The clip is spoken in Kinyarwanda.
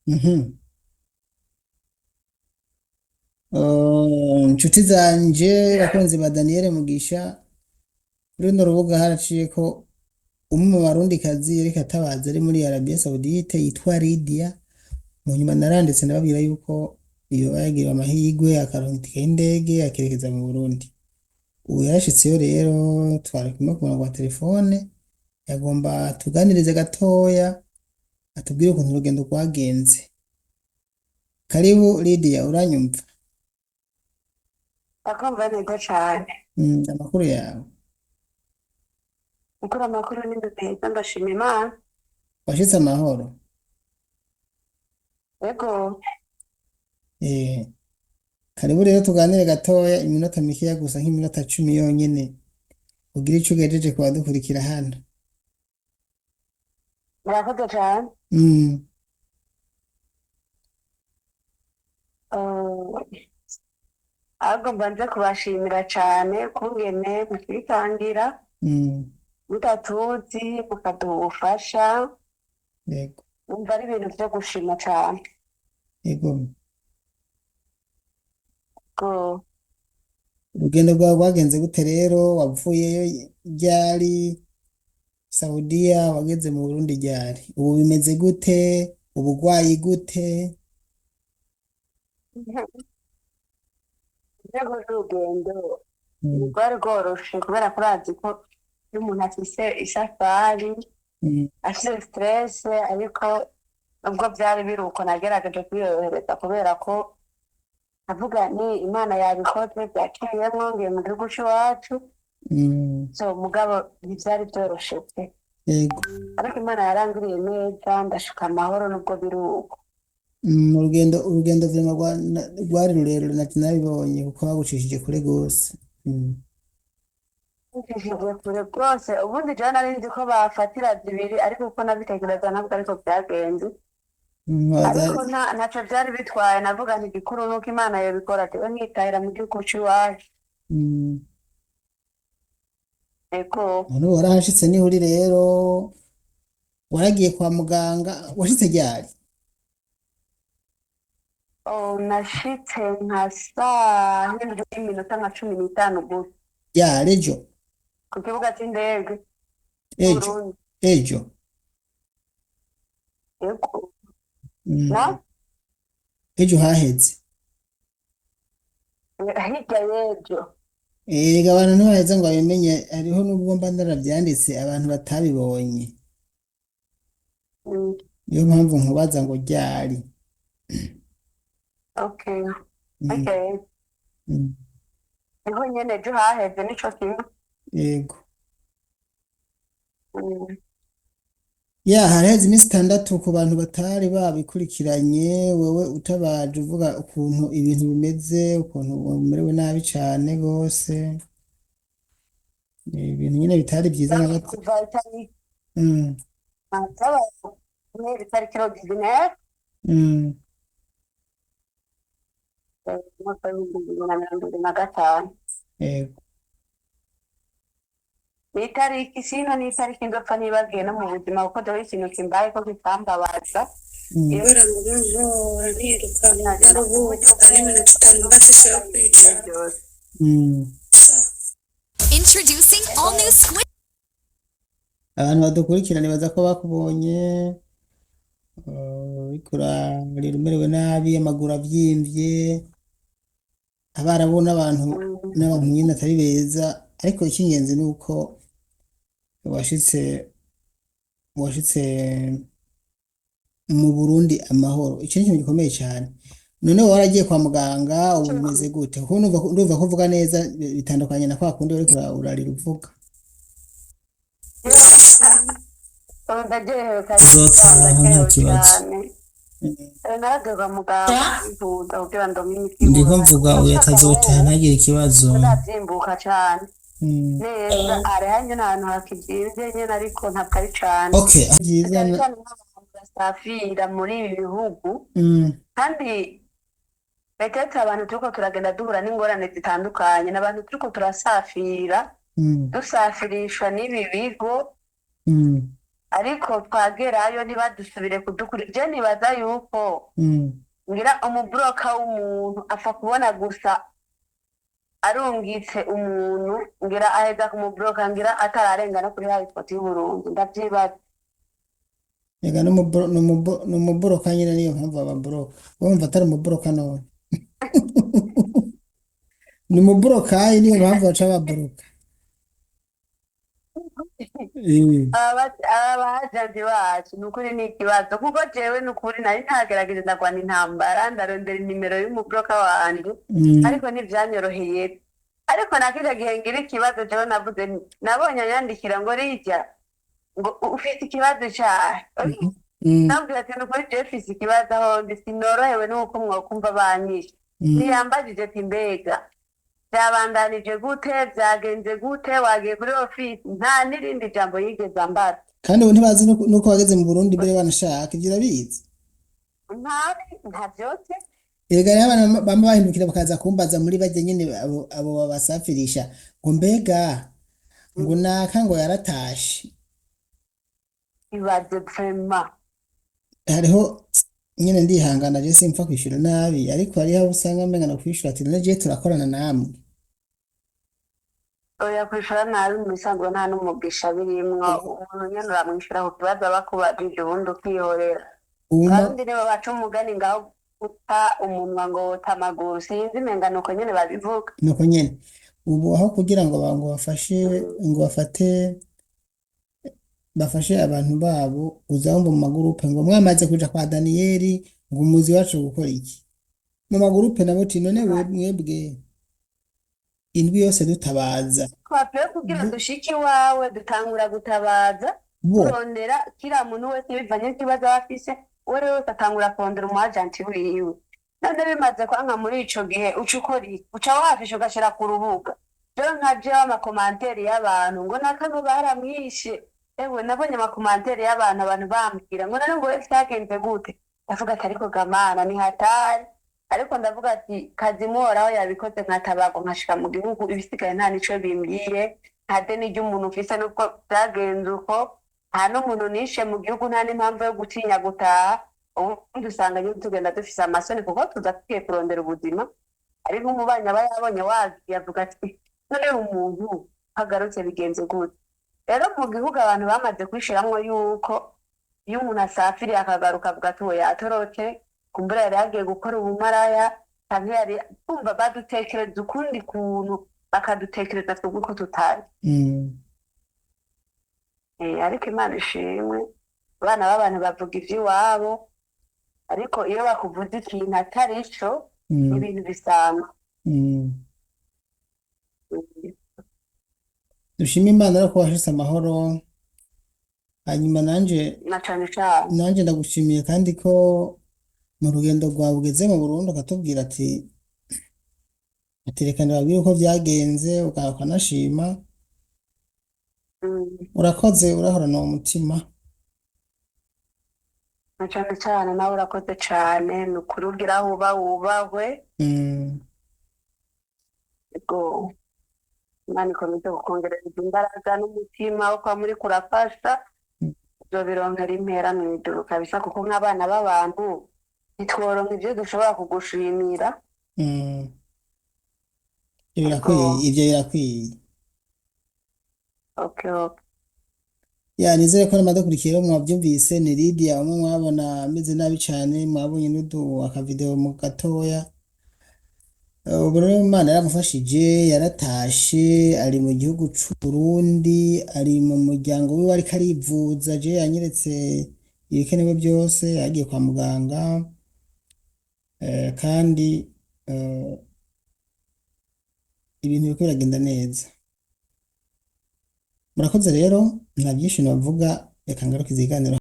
Mhm. Inshuti zanje bakunzi ba Daniel Mugisha kuri runo rubuga haraciye ko umwe mu barundikazi yariko atabaza ari muri Arabia Saudite yitwa Lydia. Mu nyuma naranditse ndababwira yuko iyo bagiye amahigwe akaronka itike y'indege akerekeza mu Burundi. Ubu yarashitseyo rero twari kumwe ku murongo wa telefone, yagomba tuganirize gatoya atubwire ukuntu urugendo rwagenze. Karibu Lydia, uranyumva? Akumva neza cane. Amakuru yawe Ukuri amakuru ni meza ndashima Imana. washitse amahoro? Ego, Eh, karibu rero tuganire gatoya iminota mikeya gusa nk'iminota 10 yonyene ugira ico ugejeje ku badukurikira hano. murakoze cane. Mm, Ahubwo mbanze kubashimira cane kungene mutwitangira mm, mutatuzi mukaduha ubufasha. yego, Numva ari ibintu vyo gushima cane. yego. Ego, Urugendo rwawe rwagenze gute rero? Wavuyeyo ryari? Saudiya wageze mu Burundi ryari? Ubu bimeze gute? Ubugwayi gute? urwego rw'urugendo Mm, rwari rworoshe kubera ko urazi ko iyo umuntu afise isafari mm, afise stress, ariko nubwo vyari biruko nagerageje kwiyorohereza kubera ko avuga ni Imana yabikoze byaciyemwo ngiye mu gihugu c'iwacu. mm, So mugabo ntivyari vyoroshe pe, yego. ariko Imana yarangiriye neza ndashika amahoro nubwo biruko. Urugendo vrema rwari rurerure nati nabibonye kuko bagucishije kure gose. Mm. Nshishijwe kure rwose, ubundi jewe nari nzi ko bafatira zibiri ariko uko nabitekereza ntabwo ariko vyagenze, ariko ntaco vyari bitwaye. Navuga nti igikuru nuko Imana yobikora jewe nkitahira mu gihugu c'iwacu. Mm. Ego, None warahashitse niho uri rero, waragiye kwa muganga, washitse ryari? nashitse nka saa n'indwi n'iminota nka 15 gusa Ryari? Ejo? ku kibuga c'indege Ejo? c'Uburundi. Ejo? Ego, Mm. na Ejo haheze? hirya y'ejo. Ega abantu ntibaheza ngo babimenye, hariho n'ubwo mba naravyanditse abantu batabibonye, Mm, niyo mpamvu nkubaza ngo ryari. okay, Mm. okay. Mm. Niho nyene ejo haheze nico kimwe. Yego. Mm. Ya haraheze iminsi 6 ku bantu batari babikurikiranye, wewe utabaje uvuga ukuntu ibintu bimeze, ukuntu umerewe nabi cane gose, ibintu nyene bitari vyiza na gato. Kuva itariki Mm, itariki ordinaire mm, umwaka w'ibihumbi bibiri na mirongo ibiri na gatanu. yego. Itariki sino n'itariki ndopfa nibagiye no mu buzima kuko dore ikintu kimbayeko kitambabaza. Mm, Iyo Baramujora nirukana nari naruhutse ari iminota itanu mbafise yo kwicara byose. mm. Introducing all new Squid. Abantu badukurikirana baza ko bakubonye, uriko urarira umerewe nabi, amaguru avyimvye, abarabu n'abantu nyene atari beza, ariko icy'ingenzi nuko washitse washitse mu Burundi amahoro. Ico ni ikintu gikomeye cane. None waragiye kwa muganga, ubu bimeze gute? Kuko ndumva ko uvuga neza, bitandukanye na kwa kundi uriko urarira uvuga. Ndajehewe Uzotaha nta ndajehewe kibazo. cyane. Naragiye kwa muganga kwivuza kugira ngo menye Ndiko ikibazo. mvuga uyu atazotaha ntagire ikibazo. Ndavyimbuka cane Mm. neza, ari hanye n'ahantu hakivyimvye nyene ariko ntabwo ari cane. Okay, vyiza Cyane cyane nk'abantu basafira muri ibi bihugu, mm, kandi petete abantu turiko turagenda duhura n'ingorane zitandukanye, n'abantu turiko turasafira mm, dusafirishwa n'ibi bigo. mm, ariko twagerayo ntibadusubire kudukura. Je nibaza yuko mm. ngira umuburoka w'umuntu apfa kubona gusa arungitse umuntu ngira aheza kumuburoka ngira atararenga no kuri hotspot y'Uburundi ndavyibaza. Ega n'umuboroka nyine niyo mpamvu bababoroka wumva atari umuboroka none ni umuborokayi niyo mpamvu baca baboroka Abajanti bacu nukuri ni ikibazo kuko jewe nukuri nari ntagerageza ndagwana intambara ndarondera inimero y'umuburoka wanje ariko ntivyanyoroheye. Ariko nakija gihe ngira ikibazo jewe navuze nabonye anyandikira ngo rijya ngo ufite ikibazo cahe nabwira ati nukuri jewe mfise ikibazo aho ndi sinorohewe nuko mwokumva banyishe. Ntiyambajije ati mbega byabandanije gute byagenze gute wagiye kuri ofisi nta n'irindi jambo yigeze ambara kandi ubu ntibazi nuko wageze mu Burundi mbere banashaka ibyo urabizi nta vyose. erega rero abana bama bahindukira bakaza kumbaza muri bajya nyine abo babasafirisha ngo mbega ngo naka ngo yaratashe ibaze vraiment hariho nyine ndihangana je simpfa kwishura nabi ariko hariho abo usanga mbenga no kwishura ati none je turakorana namwe oya kwishura nabi mu bisanzwe nta n'umugisha birimwo umuntu nyene uramwishura ku kibazo bakubajije ubundi ukihorera. Abarundi nibo baca umugani ngaho guta umunwa ngo wota amaguru sinzi menga nuko nyene babivuga nuko nyene ubu aho kugira ngo ngo bafashe abantu babo uzamva mu magurupe ngo mwamaze kuja kwa Daniyeli ngo umuzi wacu gukora iki mu magurupe nabo ti none mwebwe indwi yose dutabaza twapfuye kugira dushike iwawe dutangura gutabaza kurondera kiriya muntu wese bivanye n'ikibazo aba afise uwo ari we wese atangura kurondera umu agenti wiwe. None bimaze kwanka muri ico gihe uca ukora iki uca wafisha ugashira ku rubuga rero nka jewe amakomanteri y'abantu ngo nakano baramwishe ewe nabonye amakomanteri y'abantu abantu bambwira ngo none ngo wese yagenze gute ndavuga ati ariko gamana ni hatari ariko ndavuga ati kazimoraho yabikoze nkatabago nkashika mu gihugu ibisigaye nta nico bimbwiye nta deni ry'umuntu ufise n'ubwo byagenze uko nta n'umuntu nishe mu gihugu nta n'impamvu yo gutinya gutaha ubundi usanga nyine tugenda dufise amasoni kuko tuza tugiye kurondera ubuzima ari nk'umubanyi aba yabonye wagiye avuga ati none umuntu hagarutse bigenze gute. Rero mu gihugu abantu bamaze kwishiramwo yuko iyo umuntu asafiriye akagaruka avuga ati we yatorotse kumbura yari yagiye gukora ubumaraya canke yari kumva badutekereza ukundi kuntu bakadutekereza twebwe ko tutari ariko Imana ishimwe abana b'abantu bavuga ivy'iwabo ariko iyo bakuvuze ikintu atari co ibintu bisanzwe. dushima Imana rero ko washitse amahoro hanyuma nanje na cane cane nanje ndagushimiye kandi ko mu rugendo rwawe ugeze mu Burundi ukatubwira ati reka ndababwire uko byagenze ukanashima urakoze urahorana uwo mutima na cane cane nawe urakoze cane ni ukuri ugira aho uba wubahwe ego Imana ikomeze kukongereza imbaraga n'umutima wo kuba muri kurafasha uzobironkera impera mw'ijuru kabisa kuko nk'abana b'abantu ntitworonka ivyo dushobora kugushimira. Ibyo birakwiye okay. ya nizere ko namadukurikiye rero mwabyumvise ni Lydia umwe mwabona ameze nabi cyane mwabonye akavideo mu gatoya ubu rero Imana yaramufashije yaratashe ari mu gihugu c'u Burundi ari mu muryango wiwe ariko arivuza je yanyeretse ibikenewe byose yagiye kwa muganga kandi ibintu biriko biragenda neza. Murakoze rero nta byinshi navuga reka ngaruke iziganiro